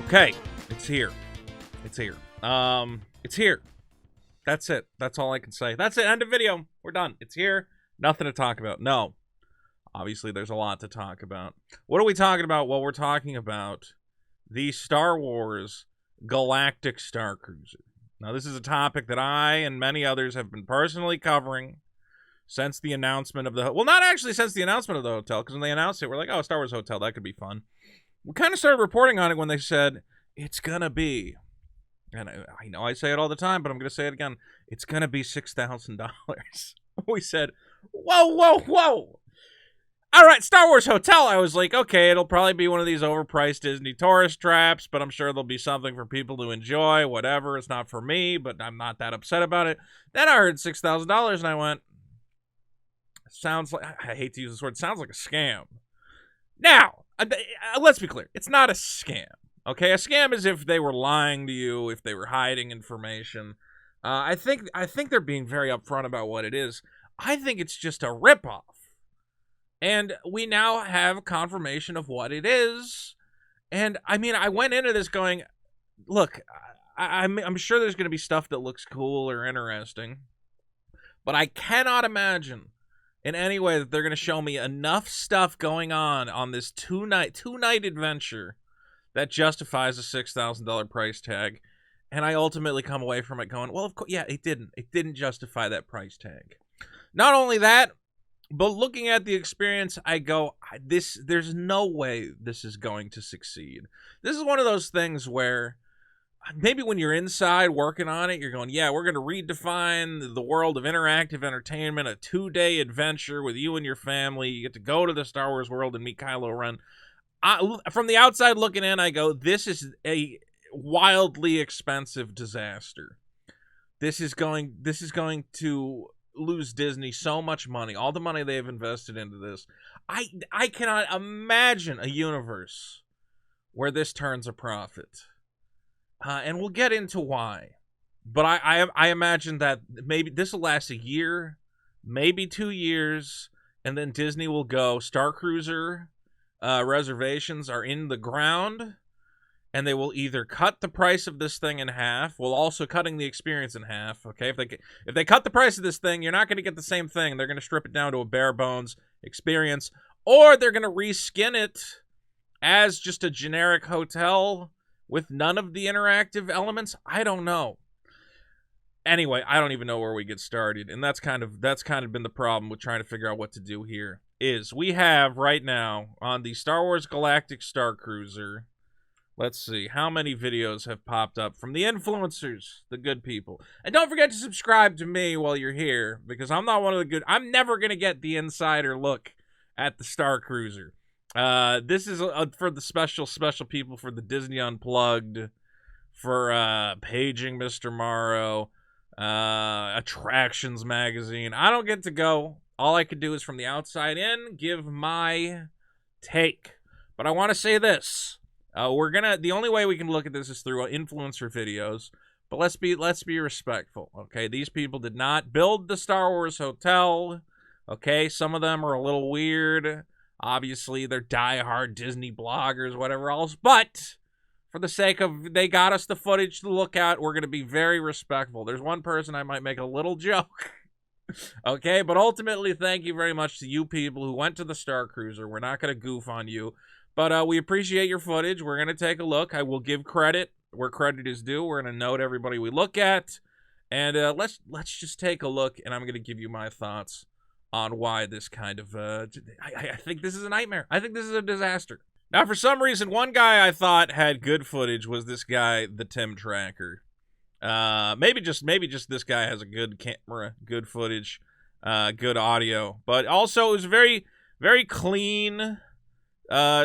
Okay, it's here. It's here. It's here. That's it. That's all I can say. That's it. End of video. We're done. It's here. Nothing to talk about. No. Obviously, there's a lot to talk about. What are we talking about? Well, we're talking about the Star Wars Galactic Starcruiser. Now, this is a topic that I and many others have been personally covering since the announcement of the... Well, not actually since the announcement of the hotel, because when they announced it, we're like, oh, Star Wars Hotel, that could be fun. We kind of started reporting on it when they said, it's gonna be... And I know I say it all the time, but I'm going to say it again. It's going to be $6,000. We said, whoa, whoa, whoa. All right, Star Wars Hotel. I was like, okay, it'll probably be one of these overpriced Disney tourist traps, but I'm sure there'll be something for people to enjoy, whatever. It's not for me, but I'm not that upset about it. Then I heard $6,000, and I went, sounds like, I hate to use this word, sounds like a scam. Now, let's be clear. It's not a scam. Okay, a scam is if they were lying to you, if they were hiding information. I think they're being very upfront about what it is. I think it's just a ripoff. And we now have confirmation of what it is. And, I mean, I went into this going, look, I'm sure there's going to be stuff that looks cool or interesting. But I cannot imagine in any way that they're going to show me enough stuff going on this two-night adventure that justifies a $6,000 price tag, and I ultimately come away from it going, well, of course, yeah, it didn't. It didn't justify that price tag. Not only that, but looking at the experience, I go, there's no way this is going to succeed. This is one of those things where maybe when you're inside working on it, you're going, yeah, we're going to redefine the world of interactive entertainment, a 2-day adventure with you and your family. You get to go to the Star Wars world and meet Kylo Ren. From the outside looking in, I go, this is a wildly expensive disaster. This is going to lose Disney so much money, all the money they've invested into this. I cannot imagine a universe where this turns a profit. And we'll get into why. But I imagine that maybe this will last a year, maybe 2 years, and then Disney will go, Starcruiser reservations are in the ground, and they will either cut the price of this thing in half, while also cutting the experience in half. Okay, if they cut the price of this thing, you're not going to get the same thing. They're going to strip it down to a bare bones experience, or they're going to reskin it as just a generic hotel with none of the interactive elements. I don't know. Anyway, I don't even know where we get started, and that's kind of been the problem with trying to figure out what to do here. Is we have right now on the Star Wars Galactic Starcruiser, let's see, how many videos have popped up from the influencers, the good people. And don't forget to subscribe to me while you're here, because I'm not one of the good, I'm never going to get the insider look at the Starcruiser. This is for the special people, for the Disney Unplugged, for Paging Mr. Morrow, Attractions Magazine. I don't get to go. All I could do is from the outside in give my take. But I want to say this. The only way we can look at this is through influencer videos. But let's be respectful. Okay, these people did not build the Star Wars Hotel. Okay, some of them are a little weird. Obviously, they're diehard Disney bloggers, whatever else. But for the sake of they got us the footage to look at, we're going to be very respectful. There's one person I might make a little joke. Okay, but ultimately, thank you very much to you people who went to the Starcruiser. We're not going to goof on you, but we appreciate your footage. We're going to take a look. I will give credit where credit is due. We're going to note everybody we look at, and let's just take a look, and I'm going to give you my thoughts on why this kind of... I think this is a nightmare. I think this is a disaster. Now, for some reason, one guy I thought had good footage was this guy, the Tim Tracker. Maybe just this guy has a good camera, good footage, good audio, but also it was very, very clean,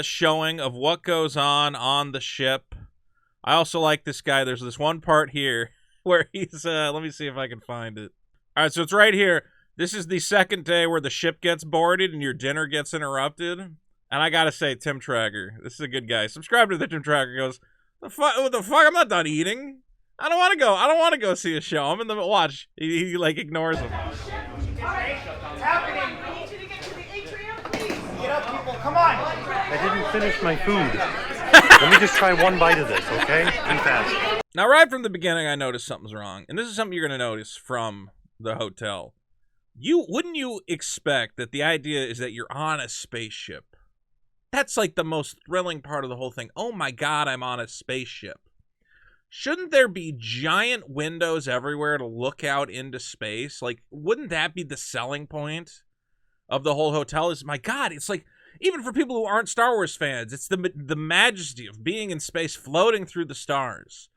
showing of what goes on the ship. I also like this guy. There's this one part here where he's, let me see if I can find it. All right. So it's right here. This is the second day where the ship gets boarded and your dinner gets interrupted. And I gotta say, Tim Tracker, this is a good guy. Subscribe to the Tim Tracker. Goes, what the fuck? I'm not done eating. I don't want to go. I don't want to go see a show. I'm in the watch. He like ignores him. What's happening? I need you to get to the atrium, please. Get up, people. Come on. I didn't finish my food. Let me just try one bite of this, okay? Be fast. Now, right from the beginning, I noticed something's wrong. And this is something you're going to notice from the hotel. Wouldn't you expect that the idea is that you're on a spaceship? That's like the most thrilling part of the whole thing. Oh my God, I'm on a spaceship. Shouldn't there be giant windows everywhere to look out into space? Like, wouldn't that be the selling point of the whole hotel? Is, my God, it's like, even for people who aren't Star Wars fans, it's the majesty of being in space, floating through the stars.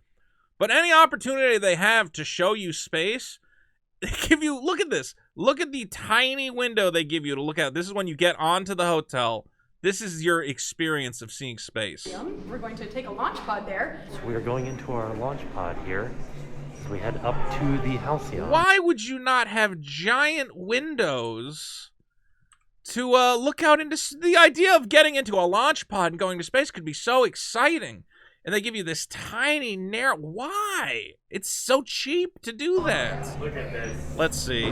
But any opportunity they have to show you space, they give you, look at this. Look at the tiny window they give you to look at. This is when you get onto the hotel. This is your experience of seeing space. We're going to take a launch pod there. So we are going into our launch pod here. So we head up to the Halcyon. Why would you not have giant windows to look out into... The idea of getting into a launch pod and going to space could be so exciting. And they give you this tiny, narrow... Why? It's so cheap to do that. Look at this. Let's see.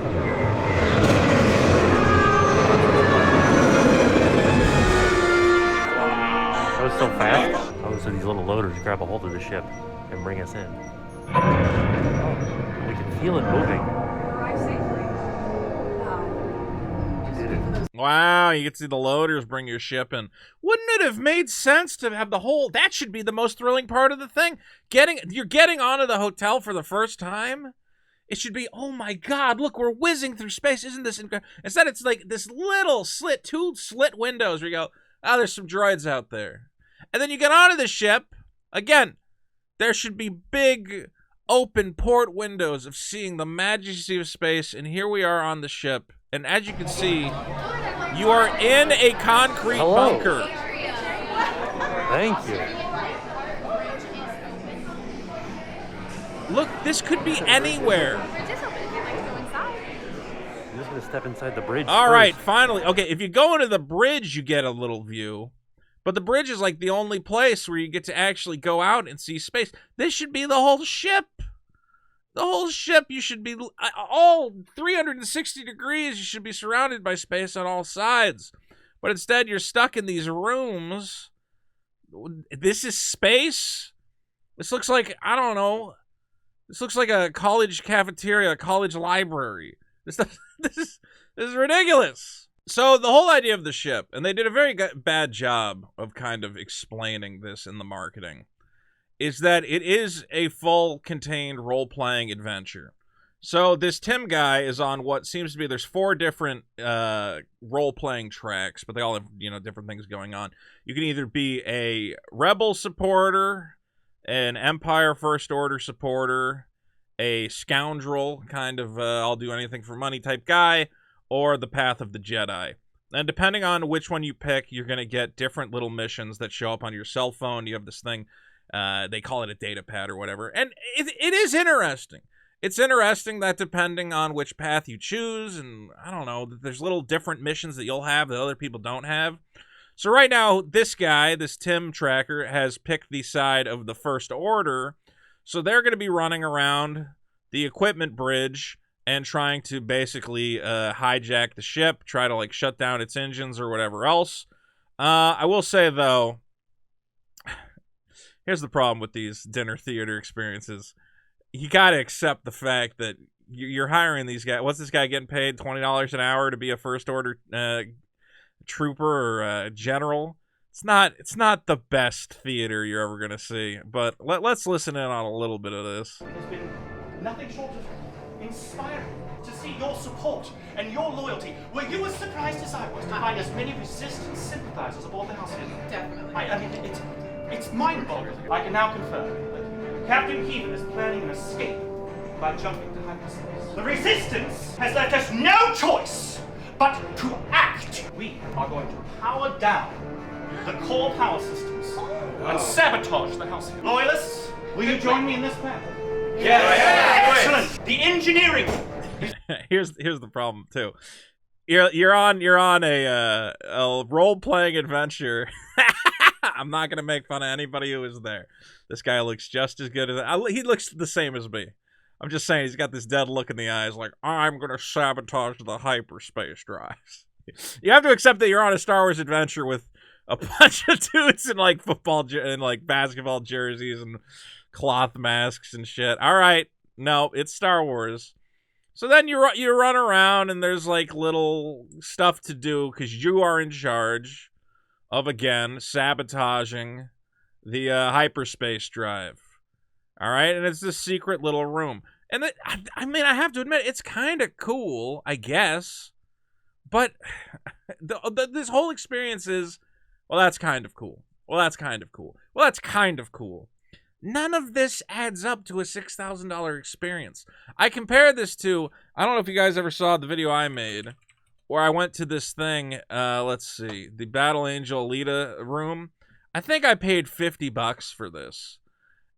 That was so fast. Oh, so these little loaders grab a hold of the ship and bring us in. Oh, we can feel it moving. Arrive safely. Wow, you get to see the loaders bring your ship in. Wouldn't it have made sense to have the whole... That should be the most thrilling part of the thing. You're getting onto the hotel for the first time. It should be, oh my God, look, we're whizzing through space. Isn't this incredible? Instead, it's like this little two slit windows where you go, oh, there's some droids out there. And then you get onto the ship. Again, there should be big open port windows of seeing the majesty of space. And here we are on the ship. And as you can see, you are in a concrete bunker. Thank you. Look, this could be anywhere. I'm just going to step inside the bridge. All right, finally. Okay, if you go into the bridge, you get a little view. But the bridge is like the only place where you get to actually go out and see space. This should be the whole ship. The whole ship, you should be all 360 degrees. You should be surrounded by space on all sides. But instead, you're stuck in these rooms. This is space? This looks like, I don't know. This looks like a college cafeteria, a college library. This is ridiculous. So the whole idea of the ship, and they did a very bad job of kind of explaining this in the marketing, is that it is a full contained role-playing adventure. So this Tim guy is on what seems to be, there's 4 different role-playing tracks, but they all have, different things going on. You can either be a Rebel supporter, an Empire First Order supporter, a scoundrel, kind of I'll do anything for money type guy, or the Path of the Jedi. And depending on which one you pick, you're going to get different little missions that show up on your cell phone. You have this thing, they call it a data pad or whatever. And it is interesting. It's interesting that depending on which path you choose, and I don't know, there's little different missions that you'll have that other people don't have. So right now, this guy, this Tim tracker, has picked the side of the First Order. So they're going to be running around the equipment bridge and trying to basically hijack the ship, try to like shut down its engines or whatever else. I will say, though, here's the problem with these dinner theater experiences. You got to accept the fact that you're hiring these guys. What's this guy getting paid? $20 an hour to be a First Order trooper or general? It's not the best theater you're ever going to see. But let's listen in on a little bit of this. There's been nothing short of inspiring to see your support and your loyalty. Were you as surprised as I was to find as many resistance sympathizers aboard the Halcyon? Definitely. I mean, it's mind-boggling. I can now confirm that Captain Keevan is planning an escape by jumping to hyperspace. The resistance has left us no choice but to act. We are going to power down the core power systems and sabotage the Halcyon. Loyalists, will you join me in this plan? Yes. Excellent. The engineering. Here's the problem too. You're on a role playing adventure. I'm not gonna make fun of anybody who is there. This guy looks just as good as he looks the same as me. I'm just saying he's got this dead look in the eyes, like I'm gonna sabotage the hyperspace drives. You have to accept that you're on a Star Wars adventure with a bunch of dudes in like and like basketball jerseys and cloth masks and shit. All right, no, it's Star Wars. So then you run around and there's like little stuff to do because you are in charge of, again, sabotaging the hyperspace drive. All right, and it's this secret little room. And I mean, I have to admit, it's kind of cool, I guess. But this whole experience is, well, that's kind of cool. Well, that's kind of cool. Well, that's kind of cool. None of this adds up to a $6,000 experience. I compare this to, I don't know if you guys ever saw the video I made, where I went to this thing, let's see, the Battle Angel Alita room. I think I paid $50 for this.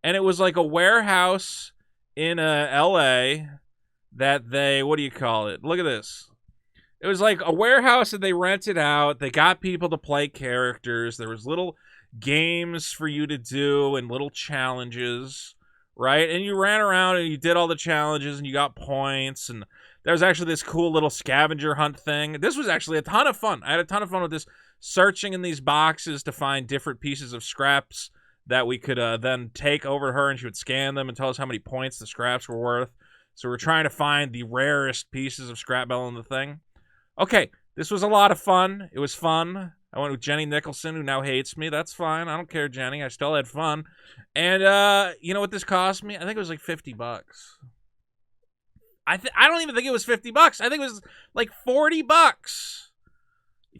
And it was like a warehouse in LA that they, what do you call it? Look at this. It was like a warehouse that they rented out. They got people to play characters. There was little games for you to do and little challenges, right? And you ran around and you did all the challenges and you got points. And there was actually this cool little scavenger hunt thing. This was actually a ton of fun. I had a ton of fun with this, searching in these boxes to find different pieces of scraps that we could then take over to her, and she would scan them and tell us how many points the scraps were worth. So we're trying to find the rarest pieces of scrap metal in the thing. Okay, this was a lot of fun. It was fun. I went with Jenny Nicholson, who now hates me. That's fine. I don't care, Jenny. I still had fun. And you know what this cost me? I think it was like $50. I don't even think it was $50. I think it was like $40.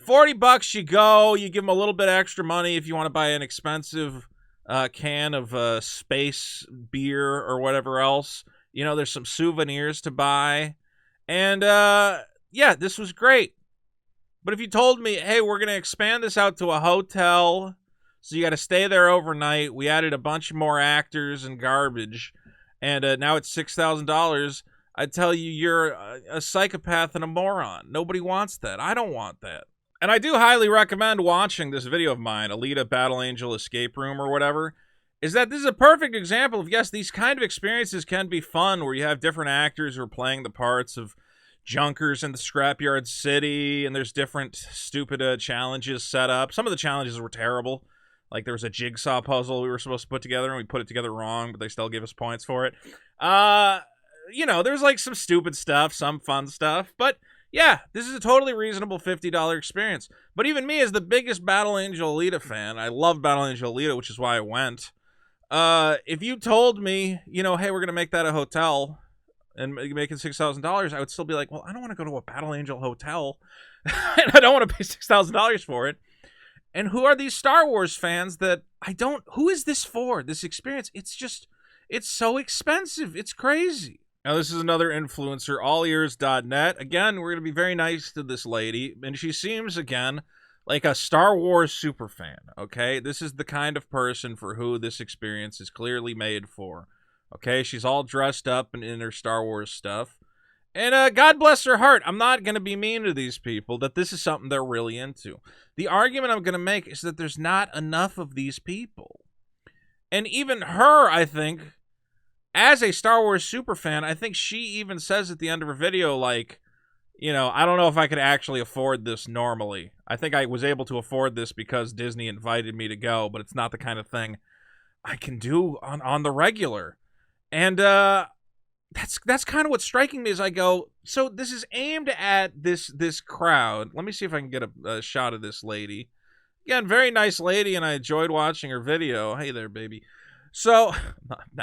$40, you go. You give them a little bit extra money if you want to buy an expensive can of space beer or whatever else. You know, there's some souvenirs to buy. And yeah, this was great. But if you told me, hey, we're going to expand this out to a hotel, so you got to stay there overnight, we added a bunch more actors and garbage, and now it's $6,000, I'd tell you you're a psychopath and a moron. Nobody wants that. I don't want that. And I do highly recommend watching this video of mine, Alita Battle Angel Escape Room or whatever, is that this is a perfect example of, yes, these kind of experiences can be fun, where you have different actors who are playing the parts of junkers in the scrapyard city, and there's different stupid challenges set up. Some of the challenges were terrible. Like, there was a jigsaw puzzle we were supposed to put together, and we put it together wrong, but they still gave us points for it. You know, there's like some stupid stuff, some fun stuff, but yeah, this is a totally reasonable $50 experience. But even me, as the biggest Battle Angel Alita fan, I love Battle Angel Alita, which is why I went. If you told me, you know, hey, we're going to make that a hotel and make it $6,000, I would still be like, well, I don't want to go to a Battle Angel hotel, and I don't want to pay $6,000 for it. And who are these Star Wars fans that who is this for, this experience? It's so expensive. It's crazy. Now, this is another influencer, allears.net. Again, we're going to be very nice to this lady, and she seems, again, like a Star Wars super fan, okay? This is the kind of person for who this experience is clearly made for. Okay, she's all dressed up in her Star Wars stuff. And God bless her heart. I'm not going to be mean to these people, that this is something they're really into. The argument I'm going to make is that there's not enough of these people. And even her, I think, as a Star Wars superfan, I think she even says at the end of her video, like, you know, I don't know if I could actually afford this normally. I think I was able to afford this because Disney invited me to go, but it's not the kind of thing I can do on the regular. And that's kind of what's striking me as I go, so this is aimed at this crowd. Let me see if I can get a shot of this lady. Again, very nice lady, and I enjoyed watching her video. Hey there, baby. So,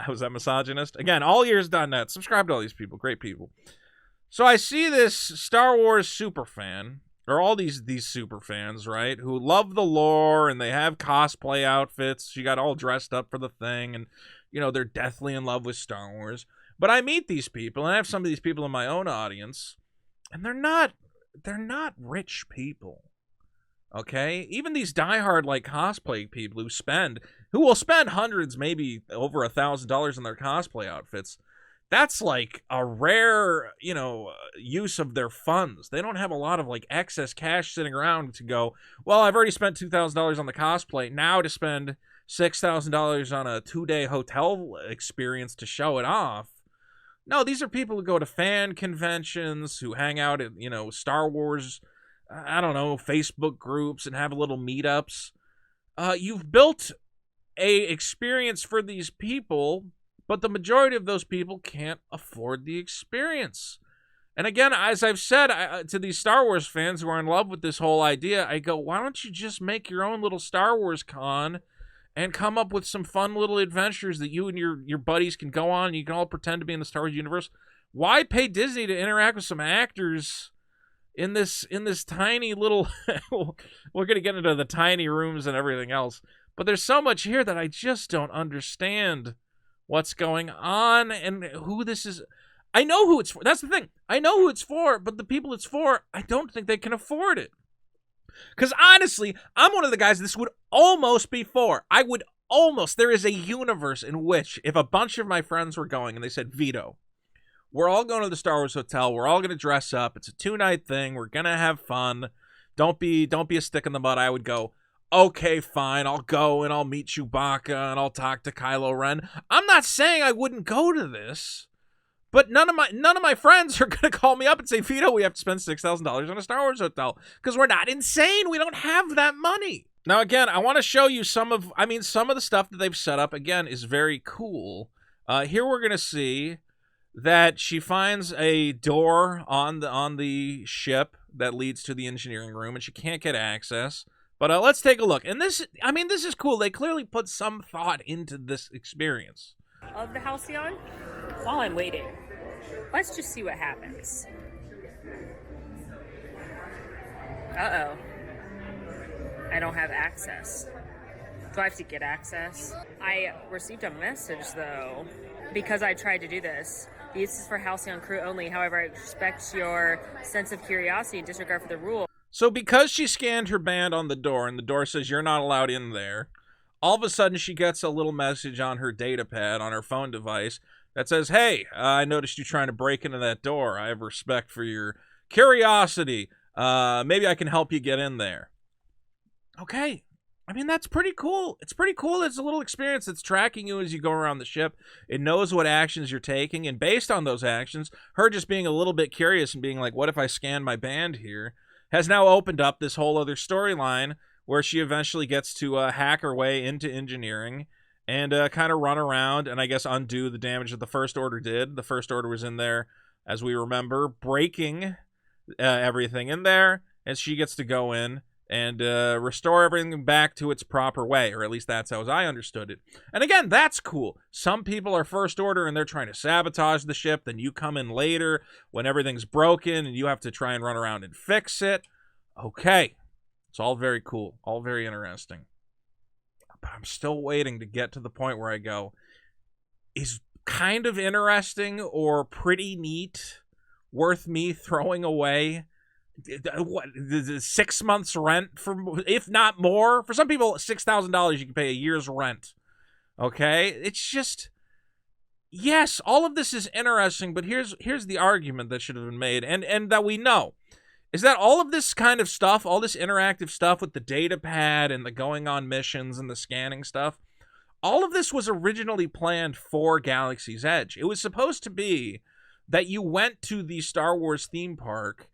was that misogynist? Again, allears.net. Subscribe to all these people. Great people. So I see this Star Wars super fan, or all these super fans, right, who love the lore, and they have cosplay outfits. She got all dressed up for the thing, and you know, they're deathly in love with Star Wars. But I meet these people, and I have some of these people in my own audience, and they're not rich people. Okay? Even these diehard, like, cosplay people who will spend hundreds, maybe over $1,000 on their cosplay outfits, that's like a rare, you know, use of their funds. They don't have a lot of, like, excess cash sitting around to go, well, I've already spent $2,000 on the cosplay, now to spend $6,000 on a 2-day hotel experience to show it off. No, these are people who go to fan conventions, who hang out at, you know, Star Wars I don't know, Facebook groups and have little meetups. You've built a experience for these people, but the majority of those people can't afford the experience. And again, as I've said to these Star Wars fans who are in love with this whole idea, I go, why don't you just make your own little Star Wars con and come up with some fun little adventures that you and your buddies can go on and you can all pretend to be in the Star Wars universe? Why pay Disney to interact with some actors in this tiny little we're going to get into the tiny rooms and everything else, but there's so much here that I just don't understand what's going on and who this is. I know who it's for. That's the thing. I know who it's for, but the people it's for, I don't think they can afford it. Because honestly, I'm one of the guys this would almost be for. There is a universe in which if a bunch of my friends were going and they said, Vito, we're all going to the Star Wars Hotel. We're all going to dress up. It's a 2-night thing. We're going to have fun. Don't be a stick in the mud. I would go, okay, fine. I'll go and I'll meet Chewbacca and I'll talk to Kylo Ren. I'm not saying I wouldn't go to this. But none of my friends are going to call me up and say, Vito, we have to spend $6,000 on a Star Wars hotel. Because we're not insane. We don't have that money. Now, again, I want to show you some of the stuff that they've set up, again, is very cool. Here we're going to see that she finds a door on the ship that leads to the engineering room, and she can't get access. But let's take a look. And this is cool. They clearly put some thought into this experience. Of the Halcyon. While I'm waiting, let's just see what happens. Uh-oh. I don't have access. Do I have to get access? I received a message, though, because I tried to do this. This is for Halcyon crew only. However, I respect your sense of curiosity and disregard for the rule. So because she scanned her band on the door, and the door says you're not allowed in there, all of a sudden she gets a little message on her data pad, on her phone device, that says, hey, I noticed you trying to break into that door. I have respect for your curiosity. Maybe I can help you get in there. Okay. I mean, that's pretty cool. It's pretty cool. It's a little experience that's tracking you as you go around the ship. It knows what actions you're taking. And based on those actions, her just being a little bit curious and being like, what if I scan my band here, has now opened up this whole other storyline where she eventually gets to hack her way into engineering and kind of run around and I guess undo the damage that the First Order did. The First Order was in there, as we remember, breaking everything in there, and she gets to go in and restore everything back to its proper way, or at least that's how I understood it. And again, that's cool. Some people are First Order and they're trying to sabotage the ship, then you come in later when everything's broken and you have to try and run around and fix it. Okay. It's all very cool, all very interesting. But I'm still waiting to get to the point where I go, is kind of interesting or pretty neat worth me throwing away what, the 6 months rent, for, if not more? For some people, $6,000 you can pay a year's rent. Okay? It's just, yes, all of this is interesting, but here's the argument that should have been made, and that we know. Is that all of this kind of stuff, all this interactive stuff with the data pad and the going on missions and the scanning stuff, all of this was originally planned for Galaxy's Edge. It was supposed to be that you went to the Star Wars theme park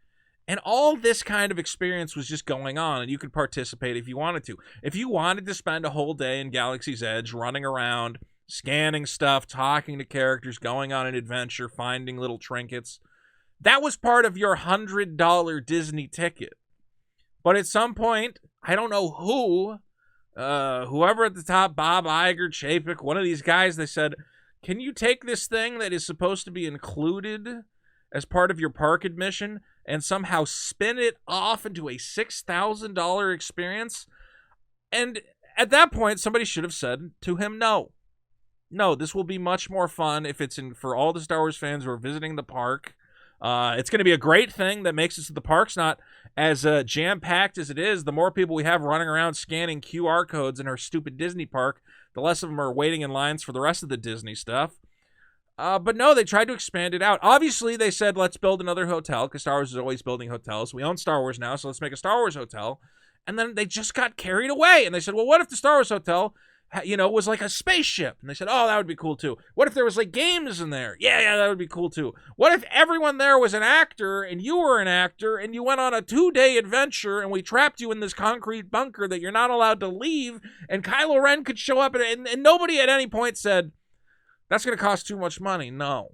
and all this kind of experience was just going on and you could participate if you wanted to. If you wanted to spend a whole day in Galaxy's Edge running around, scanning stuff, talking to characters, going on an adventure, finding little trinkets, that was part of your $100 Disney ticket. But at some point, I don't know who, whoever at the top, Bob Iger, Chapek, one of these guys, they said, can you take this thing that is supposed to be included as part of your park admission and somehow spin it off into a $6,000 experience? And at that point, somebody should have said to him, no. No, this will be much more fun if it's in for all the Star Wars fans who are visiting the park. It's going to be a great thing that makes it so the park's not as jam-packed as it is. The more people we have running around scanning QR codes in our stupid Disney park, the less of them are waiting in lines for the rest of the Disney stuff. But no, they tried to expand it out. Obviously, they said, let's build another hotel, because Star Wars is always building hotels. We own Star Wars now, so let's make a Star Wars hotel. And then they just got carried away, and they said, well, what if the Star Wars hotel was like a spaceship. And they said, oh, that would be cool too. What if there was like games in there? Yeah, that would be cool too. What if everyone there was an actor and you were an actor and you went on a 2-day adventure and we trapped you in this concrete bunker that you're not allowed to leave, and Kylo Ren could show up and nobody at any point said, that's going to cost too much money. No.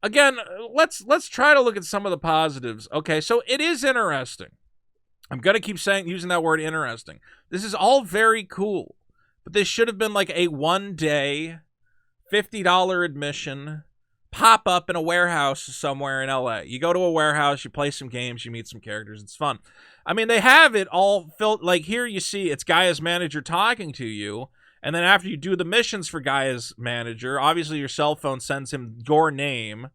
Again, let's try to look at some of the positives. Okay, so it is interesting. I'm going to keep using that word interesting. This is all very cool, but this should have been like a 1-day, $50 admission pop-up in a warehouse somewhere in LA. You go to a warehouse, you play some games, you meet some characters, it's fun. I mean, they have it all filled, like here you see it's Gaia's manager talking to you, and then after you do the missions for Gaia's manager, obviously your cell phone sends him your name,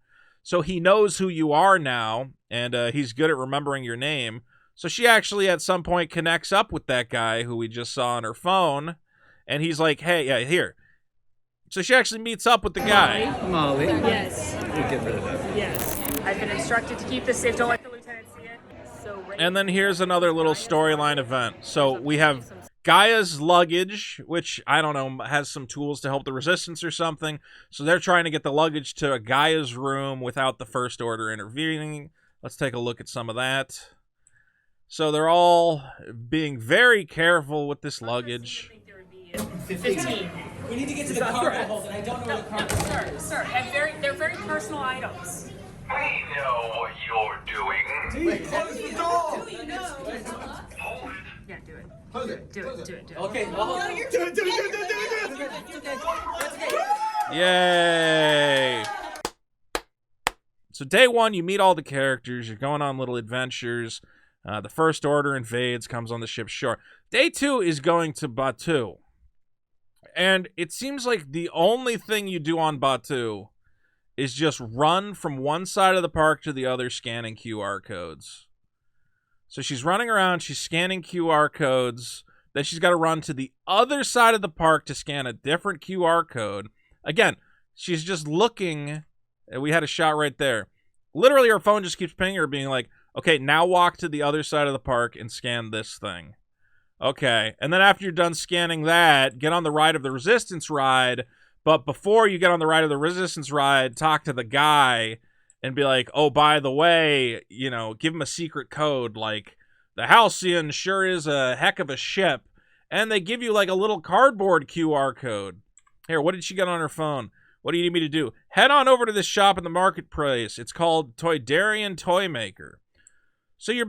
so he knows who you are now, and he's good at remembering your name. So she actually at some point connects up with that guy who we just saw on her phone, and he's like, hey, yeah, here. So she actually meets up with the guy. Molly. Yes. We'll get rid of that. Yes. I've been instructed to keep this safe. Don't let the lieutenant see it. So and then here's another little storyline event. So we have Gaia's luggage, which, I don't know, has some tools to help the resistance or something. So they're trying to get the luggage to Gaia's room without the First Order intervening. Let's take a look at some of that. So they're all being very careful with this luggage. 15. We need to get to the cargo hold, and I don't know where the cargo hold is. Sir, they're very personal items. We know what you're doing. Wait, close the door! Hold it. Yeah, do it. Close it. Do it. Okay, well, hold on. Do it. It's okay. That's okay. Yay! So day 1, you meet all the characters. You're going on little adventures. The First Order invades, comes on the ship's shore. Day 2 is going to Batuu. And it seems like the only thing you do on Batuu is just run from one side of the park to the other scanning QR codes. So she's running around, she's scanning QR codes, then she's got to run to the other side of the park to scan a different QR code. Again, she's just looking, and we had a shot right there. Literally, her phone just keeps pinging her, being like, okay, now walk to the other side of the park and scan this thing. Okay, and then after you're done scanning that, get on the ride of the Resistance ride, but before you get on the ride of the Resistance ride, talk to the guy and be like, oh, by the way, give him a secret code, like, the Halcyon sure is a heck of a ship, and they give you, like, a little cardboard QR code. Here, what did she get on her phone? What do you need me to do? Head on over to this shop in the marketplace. It's called Toydarian Toy Maker. So you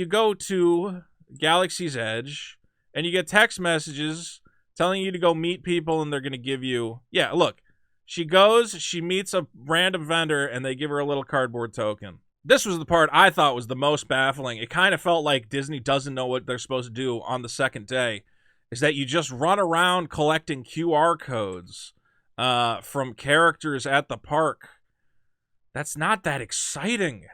go to Galaxy's Edge, and you get text messages telling you to go meet people, and they're going to give you... Yeah, look. She goes, she meets a random vendor, and they give her a little cardboard token. This was the part I thought was the most baffling. It kind of felt like Disney doesn't know what they're supposed to do on the second day, is that you just run around collecting QR codes from characters at the park. That's not that exciting.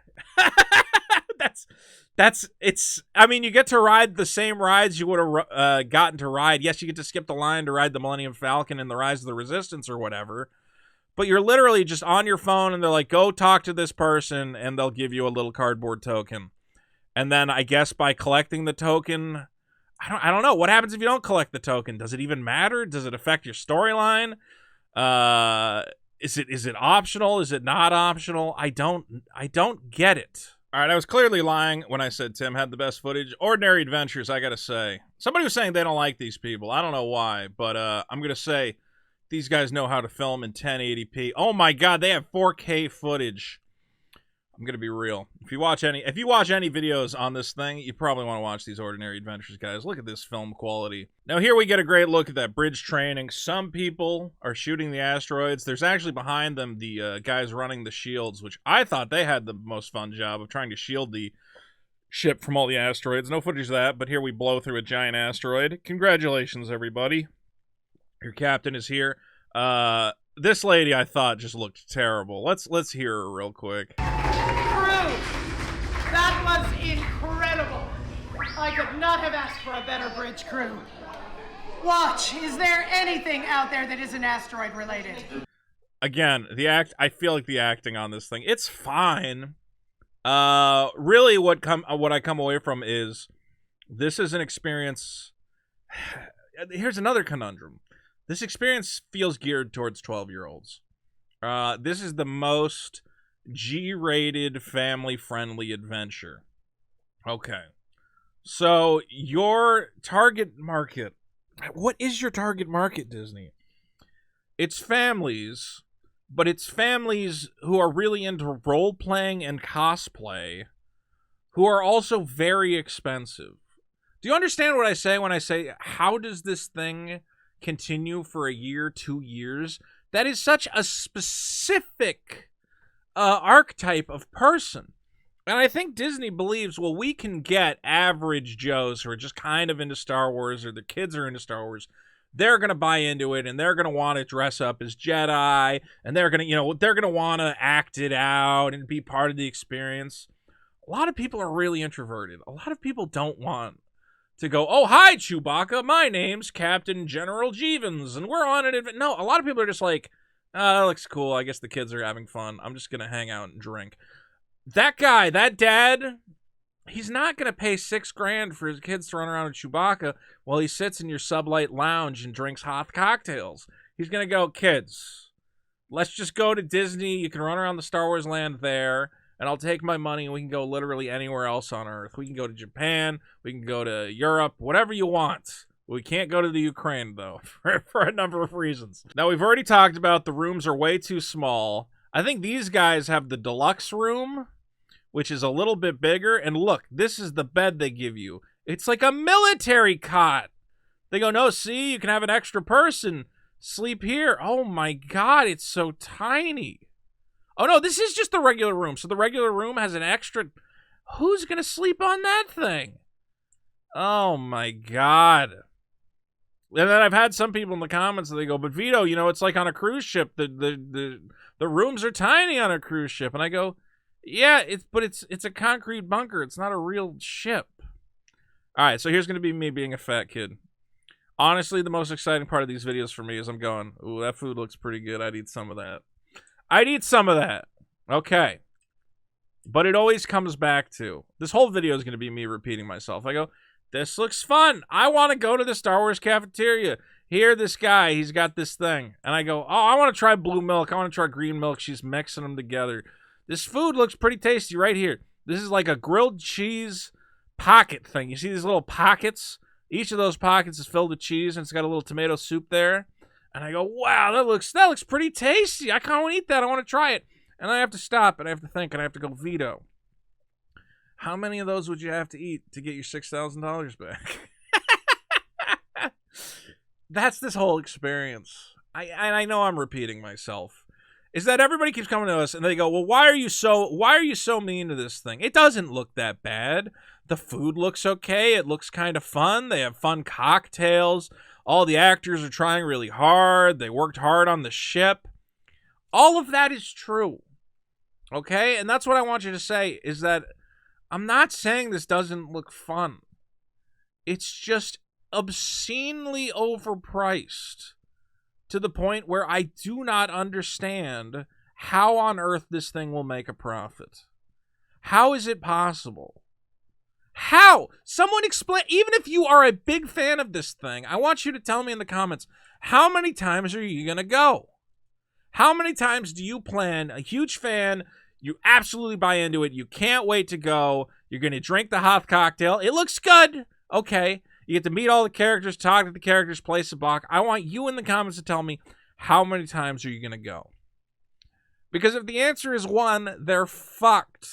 I mean, you get to ride the same rides you would have gotten to ride. Yes, you get to skip the line to ride the Millennium Falcon and the Rise of the Resistance or whatever. But you're literally just on your phone and they're like, go talk to this person, and they'll give you a little cardboard token. And then I guess by collecting the token, I don't know. What happens if you don't collect the token? Does it even matter? Does it affect your storyline? Is it optional? Is it not optional? I don't get it. All right, I was clearly lying when I said Tim had the best footage. Ordinary Adventures, I gotta say. Somebody was saying they don't like these people. I don't know why, but I'm gonna say these guys know how to film in 1080p. Oh my God, they have 4K footage. I'm gonna be real. If you watch any videos on this thing, you probably want to watch these Ordinary Adventures guys. Look at this film quality. Now here we get a great look at that bridge training. Some people are shooting the asteroids. There's actually behind them the guys running the shields, which I thought they had the most fun job of trying to shield the ship from all the asteroids. No footage of that, but here we blow through a giant asteroid. Congratulations, everybody. Your captain is here. This lady, I thought, just looked terrible. Let's hear her real quick. Crew, that was incredible. I could not have asked for a better bridge crew. Watch, is there anything out there that isn't asteroid related? Again, I feel like the acting on this thing, it's fine. Really what I come away from is this is an experience. here's another conundrum. This experience feels geared towards 12-year-olds. This is the most G-rated, family-friendly adventure. Okay. So, your target market... What is your target market, Disney? It's families, but it's families who are really into role-playing and cosplay, who are also very expensive. Do you understand what I say when I say, how does this thing continue for a year, 2 years? That is such a specific archetype of person. And I think Disney believes, well, we can get average Joes who are just kind of into Star Wars, or their kids are into Star Wars. They're going to buy into it, and they're going to want to dress up as Jedi, and they're going to, they're going to want to act it out and be part of the experience. A lot of people are really introverted. A lot of people don't want to go, oh, hi, Chewbacca. My name's Captain General Jeevans, and we're on an No, a lot of people are just like, that looks cool. I guess the kids are having fun. I'm just going to hang out and drink. That guy, that dad, he's not going to pay $6,000 for his kids to run around with Chewbacca while he sits in your sublight lounge and drinks hot cocktails. He's going to go, kids, let's just go to Disney. You can run around the Star Wars land there, and I'll take my money, and we can go literally anywhere else on Earth. We can go to Japan. We can go to Europe, whatever you want. We can't go to the Ukraine, though, for a number of reasons. Now, we've already talked about the rooms are way too small. I think these guys have the deluxe room, which is a little bit bigger. And look, this is the bed they give you. It's like a military cot. They go, no, see, you can have an extra person sleep here. Oh, my God, it's so tiny. Oh, no, this is just the regular room. So the regular room has an extra... Who's going to sleep on that thing? Oh, my God. And then I've had some people in the comments that they go, but Vito, it's like on a cruise ship. The rooms are tiny on a cruise ship. And I go, yeah, it's a concrete bunker. It's not a real ship. All right, so here's going to be me being a fat kid. Honestly, the most exciting part of these videos for me is I'm going, ooh, that food looks pretty good. I'd eat some of that. I'd eat some of that. Okay. But it always comes back to, this whole video is going to be me repeating myself. I go, this looks fun. I want to go to the Star Wars cafeteria. Here, this guy, he's got this thing. And I go, oh, I want to try blue milk. I want to try green milk. She's mixing them together. This food looks pretty tasty right here. This is like a grilled cheese pocket thing. You see these little pockets? Each of those pockets is filled with cheese, and it's got a little tomato soup there. And I go, wow, that looks pretty tasty. I can't want to eat that. I want to try it. And I have to stop, and I have to think, and I have to go, Vito, how many of those would you have to eat to get your $6,000 back? That's this whole experience. I know I'm repeating myself. Is that everybody keeps coming to us and they go, well, why are you so mean to this thing? It doesn't look that bad. The food looks okay. It looks kind of fun. They have fun cocktails. All the actors are trying really hard. They worked hard on the ship. All of that is true. Okay? And that's what I want you to say, is that I'm not saying this doesn't look fun. It's just obscenely overpriced to the point where I do not understand how on earth this thing will make a profit. How is it possible? How? Someone explain. Even if you are a big fan of this thing, I want you to tell me in the comments, how many times are you going to go? How many times do you plan? A huge fan, you absolutely buy into it. You can't wait to go. You're going to drink the hot cocktail. It looks good. Okay. You get to meet all the characters, talk to the characters, place a block. I want you in the comments to tell me, how many times are you going to go? Because if the answer is 1, they're fucked.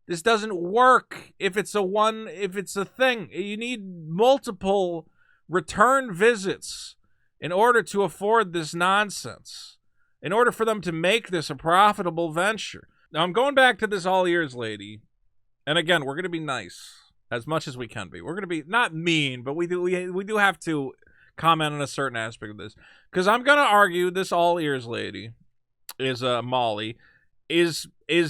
This doesn't work if it's a thing. You need multiple return visits in order to afford this nonsense. In order for them to make this a profitable venture. Now, I'm going back to this all ears lady. And again, we're going to be nice. As much as we can be. We're going to be not mean, but we do have to comment on a certain aspect of this. Because I'm going to argue this all ears lady is Molly is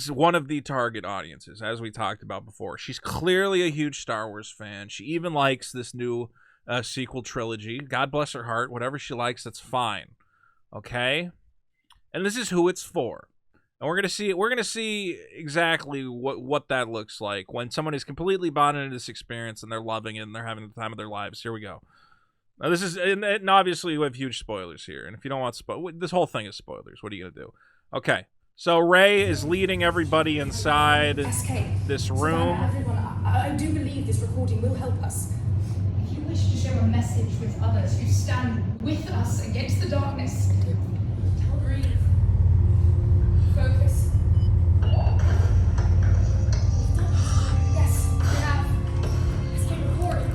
one of the target audiences, as we talked about before. She's clearly a huge Star Wars fan. She even likes this new sequel trilogy. God bless her heart. Whatever she likes, that's fine. Okay? And this is who it's for. And we're gonna see exactly what that looks like when someone is completely bought into this experience and they're loving it and they're having the time of their lives. Here we go. Now this is, and obviously we have huge spoilers here. And if you don't want this whole thing is spoilers. What are you gonna do? Okay, so Rey is leading everybody inside this room. Everyone, I do believe this recording will help us. If you wish to share a message with others who stand with us against the darkness, tell Reed. Focus. Yes, we have. Let's get recorded.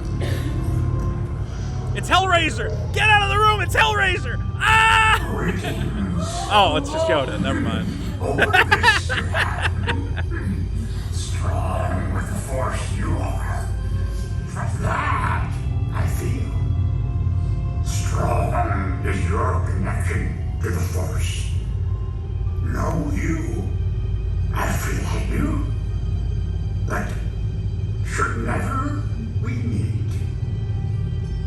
It's Hellraiser! Get out of the room! It's Hellraiser! Ah! Oh, it's just Yoda. Never mind. Strong with the Force you are. That I feel. Strong is your connection to the Force. Know you. I feel I do. But should never we meet,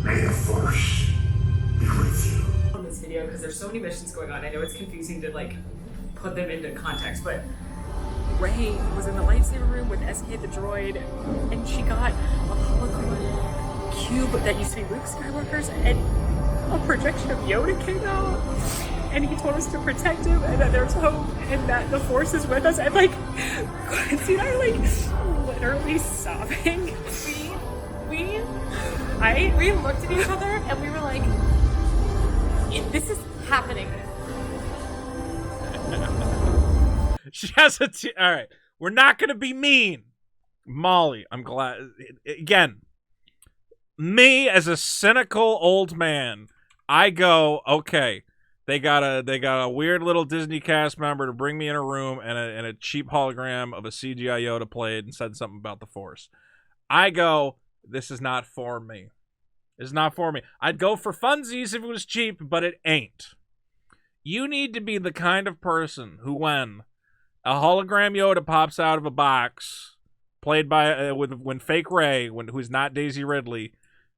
may the Force be with you. On this video, because there's so many missions going on, I know it's confusing to like put them into context, but Rey was in the lightsaber room with SK the droid, and she got a hologram cube that used to be Luke Skywalker's, and a projection of Yoda came out, and he told us to protect him, and that there's hope, and that the Force is with us, and like, Quincy and I like literally sobbing. We looked at each other, and we were like, this is happening. She has a all right. We're not gonna be mean, Molly. I'm glad. Again, me as a cynical old man, I go, okay. They got a weird little Disney cast member to bring me in a room and a cheap hologram of a CGI Yoda played and said something about the Force. I go, this is not for me. It's not for me. I'd go for funsies if it was cheap, but it ain't. You need to be the kind of person who, when a hologram Yoda pops out of a box, played by when fake Rey, who's not Daisy Ridley,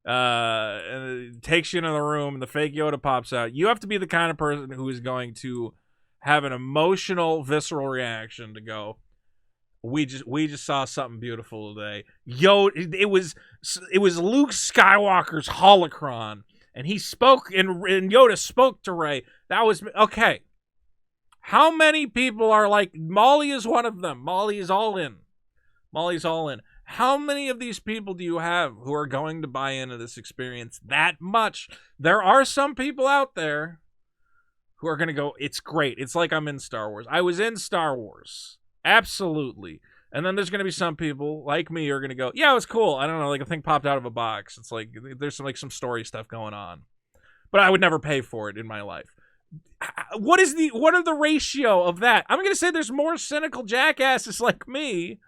takes you into the room and the fake Yoda pops out, you have to be the kind of person who is going to have an emotional, visceral reaction to go, we just saw something beautiful today. It was Luke Skywalker's holocron, and he spoke, and Yoda spoke to Rey. That was okay. How many people are like Molly? Is one of them. Molly is all in. Molly's all in. How many of these people do you have who are going to buy into this experience that much? There are some people out there who are going to go, it's great. It's like I'm in Star Wars. I was in Star Wars. Absolutely. And then there's going to be some people like me who are going to go, yeah, it was cool. I don't know, like a thing popped out of a box. It's like there's some story stuff going on. But I would never pay for it in my life. What are the ratio of that? I'm going to say there's more cynical jackasses like me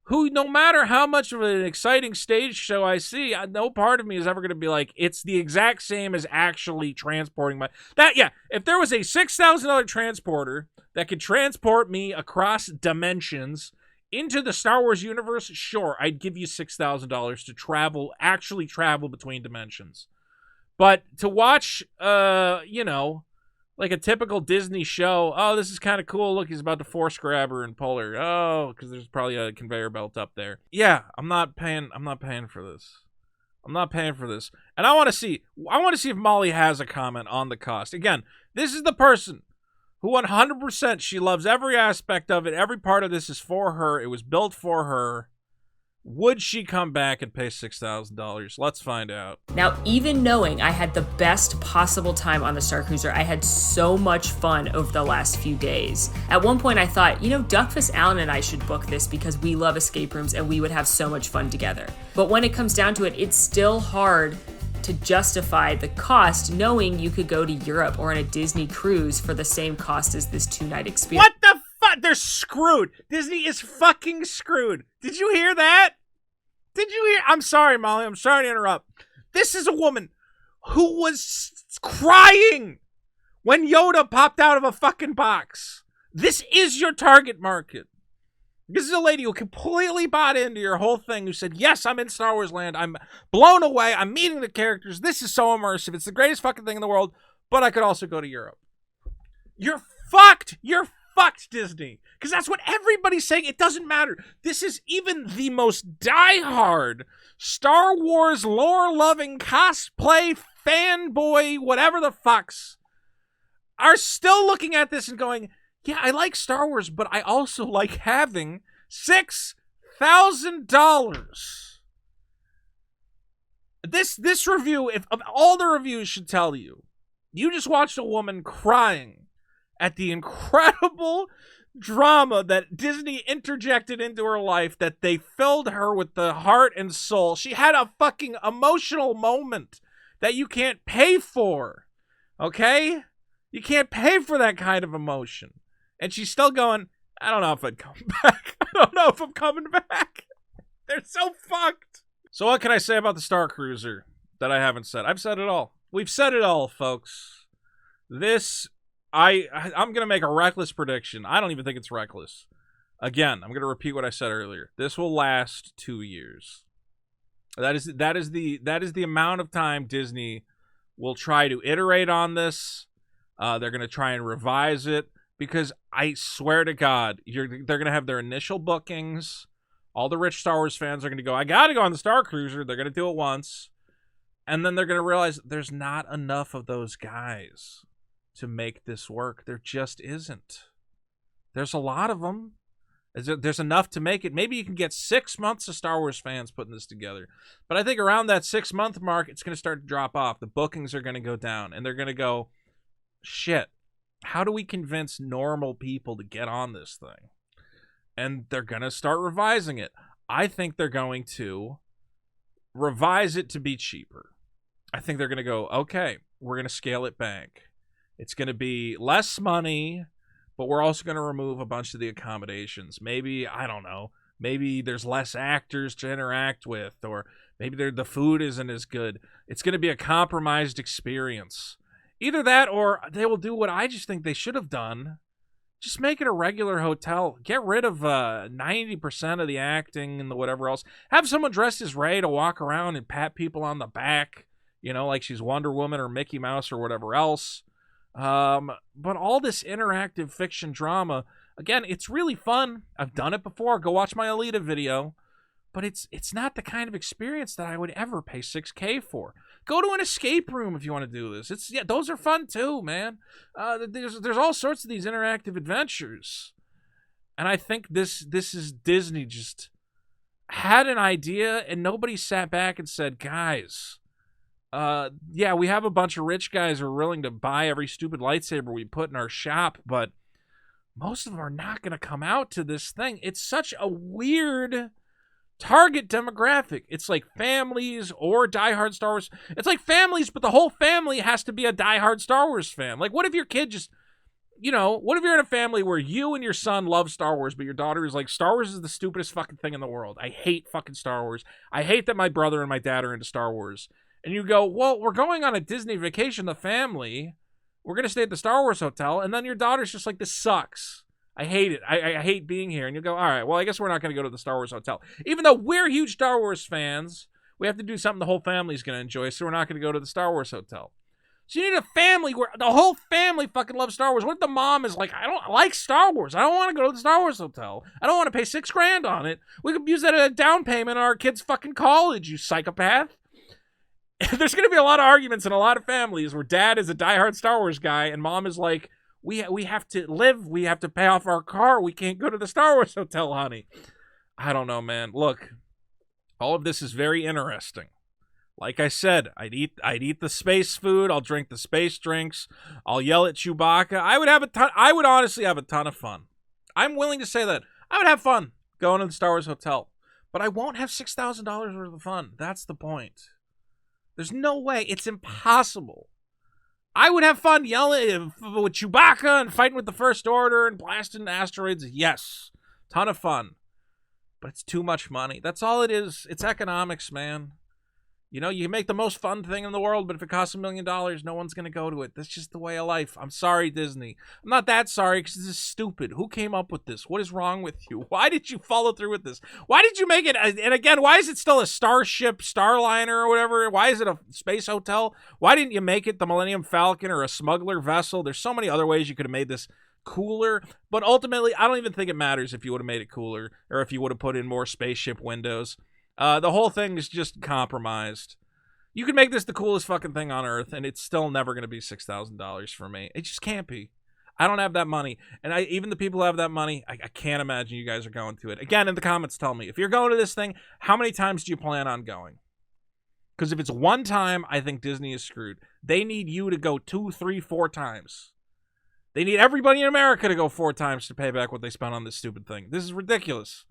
who, no matter how much of an exciting stage show I see, no part of me is ever going to be like, it's the exact same as actually transporting if there was a $6,000 transporter that could transport me across dimensions into the Star Wars universe, sure, I'd give you $6,000 to actually travel between dimensions. But to watch, like a typical Disney show, oh, this is kind of cool. Look, he's about to force grab her and pull her. Oh, because there's probably a conveyor belt up there. Yeah, I'm not paying for this. I'm not paying for this. And I want to see if Molly has a comment on the cost. Again, this is the person who 100% she loves every aspect of it. Every part of this is for her. It was built for her. Would she come back and pay $6,000? Let's find out. Now, even knowing I had the best possible time on the Starcruiser, I had so much fun over the last few days. At one point I thought, Duckfist Allen and I should book this because we love escape rooms and we would have so much fun together. But when it comes down to it, it's still hard to justify the cost knowing you could go to Europe or on a Disney cruise for the same cost as this 2-night experience. What the fuck? They're screwed. Disney is fucking screwed. Did you hear that? I'm sorry, Molly. I'm sorry to interrupt. This is a woman who was crying when Yoda popped out of a fucking box. This is your target market. This is a lady who completely bought into your whole thing, who said, yes, I'm in Star Wars land. I'm blown away. I'm meeting the characters. This is so immersive. It's the greatest fucking thing in the world. But I could also go to Europe. You're fucked. You're fucked, Disney. Because that's what everybody's saying. It doesn't matter. This is even the most diehard Star Wars lore-loving cosplay fanboy, whatever the fucks, are still looking at this and going, yeah, I like Star Wars, but I also like having $6,000. This review, if of all the reviews, should tell you, you just watched a woman crying at the incredible drama that Disney interjected into her life, that they filled her with the heart and soul. She had a fucking emotional moment that you can't pay for, okay? You can't pay for that kind of emotion. And she's still going, I don't know if I'd come back. I don't know if I'm coming back. They're so fucked. So what can I say about the Starcruiser that I haven't said? I've said it all. We've said it all, folks. This, I'm going to make a reckless prediction. I don't even think it's reckless. Again, I'm going to repeat what I said earlier. This will last 2 years. That is the amount of time Disney will try to iterate on this. They're going to try and revise it, because I swear to God, they're going to have their initial bookings. All the rich Star Wars fans are going to go, I got to go on the Starcruiser. They're going to do it once. And then they're going to realize there's not enough of those guys to make this work. There just isn't. There's a lot of them. There's enough to make it. Maybe you can get 6 months of Star Wars fans putting this together. But I think around that 6-month mark, it's going to start to drop off. The bookings are going to go down. And they're going to go, shit, how do we convince normal people to get on this thing? And they're going to start revising it. I think they're going to revise it to be cheaper. I think they're going to go, okay, we're going to scale it back. It's going to be less money, but we're also going to remove a bunch of the accommodations. Maybe, I don't know, maybe there's less actors to interact with, or maybe the food isn't as good. It's going to be a compromised experience. Either that, or they will do what I just think they should have done. Just make it a regular hotel. Get rid of 90% of the acting and the whatever else. Have someone dressed as Rey to walk around and pat people on the back, you know, like she's Wonder Woman or Mickey Mouse or whatever else. But all this interactive fiction drama, again, it's really fun. I've done it before. Go watch my Alita video. But it's not the kind of experience that I would ever pay $6K for. Go to an escape room if you want to do this. Those are fun too, man. There's all sorts of these interactive adventures. And I think this is Disney just had an idea and nobody sat back and said, guys, yeah, we have a bunch of rich guys who are willing to buy every stupid lightsaber we put in our shop, but most of them are not going to come out to this thing. It's such a weird target demographic. It's like families or diehard Star Wars. It's like families, but the whole family has to be a diehard Star Wars fan. Like, what if your kid just, you know, what if you're in a family where you and your son love Star Wars, but your daughter is like, Star Wars is the stupidest fucking thing in the world. I hate fucking Star Wars. I hate that my brother and my dad are into Star Wars. And you go, well, we're going on a Disney vacation, the family. We're going to stay at the Star Wars hotel. And then your daughter's just like, this sucks. I hate it. I hate being here. And you go, all right, well, I guess we're not going to go to the Star Wars hotel. Even though we're huge Star Wars fans, we have to do something the whole family's going to enjoy, so we're not going to go to the Star Wars hotel. So you need a family where the whole family fucking loves Star Wars. What if the mom is like, I don't like Star Wars. I don't want to go to the Star Wars hotel. I don't want to pay $6,000 on it. We could use that as a down payment on our kid's fucking college, you psychopath. There's going to be a lot of arguments in a lot of families where dad is a diehard Star Wars guy and mom is like, we have to live. We have to pay off our car. We can't go to the Star Wars hotel, honey. I don't know, man. Look, all of this is very interesting. Like I said, I'd eat the space food. I'll drink the space drinks. I'll yell at Chewbacca. I would honestly have a ton of fun. I'm willing to say that. I would have fun going to the Star Wars hotel. But I won't have $6,000 worth of fun. That's the point. There's no way. It's impossible. I would have fun yelling with Chewbacca and fighting with the First Order and blasting asteroids. Yes. Ton of fun. But it's too much money. That's all it is. It's economics, man. You know, you can make the most fun thing in the world, but if it costs $1 million, no one's going to go to it. That's just the way of life. I'm sorry, Disney. I'm not that sorry because this is stupid. Who came up with this? What is wrong with you? Why did you follow through with this? Why did you make it? And again, why is it still a Starship, Starliner, or whatever? Why is it a space hotel? Why didn't you make it the Millennium Falcon or a smuggler vessel? There's so many other ways you could have made this cooler, but ultimately, I don't even think it matters if you would have made it cooler or if you would have put in more spaceship windows. The whole thing is just compromised. You can make this the coolest fucking thing on Earth, and it's still never going to be $6,000 for me. It just can't be. I don't have that money. And even the people who have that money, I can't imagine you guys are going to it. Again, in the comments, tell me. If you're going to this thing, how many times do you plan on going? Because if it's one time, I think Disney is screwed. They need you to go 2, 3, 4 times. They need everybody in America to go 4 times to pay back what they spent on this stupid thing. This is ridiculous.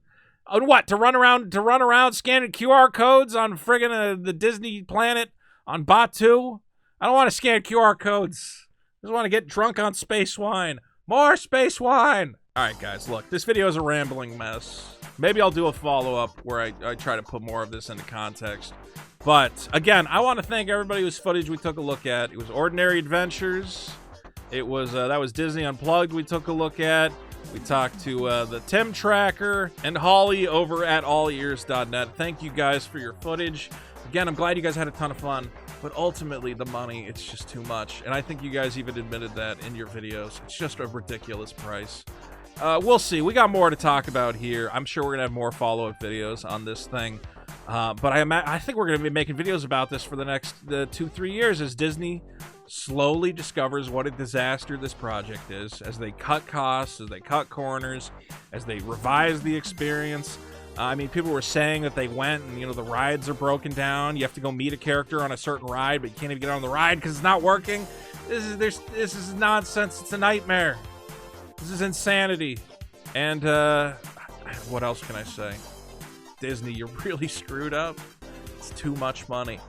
On what? To run around scanning QR codes on friggin' the Disney planet on Batu? I don't want to scan QR codes. I just want to get drunk on space wine. More space wine! Alright guys, look, this video is a rambling mess. Maybe I'll do a follow-up where I try to put more of this into context. But, again, I want to thank everybody whose footage we took a look at. It was Ordinary Adventures. It was, that was Disney Unplugged we took a look at. We talked to the Tim Tracker and Holly over at allears.net. Thank you guys for your footage. Again, I'm glad you guys had a ton of fun, but ultimately the money, it's just too much. And I think you guys even admitted that in your videos. It's just a ridiculous price. We'll see. We got more to talk about here. I'm sure we're going to have more follow-up videos on this thing. But I think we're going to be making videos about this for the next 2-3 years as Disney slowly discovers what a disaster this project is, as they cut costs, as they cut corners, as they revise the experience. I mean, people were saying that they went and, you know, the rides are broken down. You have to go meet a character on a certain ride, but you can't even get on the ride because it's not working. This is nonsense. It's a nightmare. This is insanity. And what else can I say? Disney, you're really screwed up. It's too much money.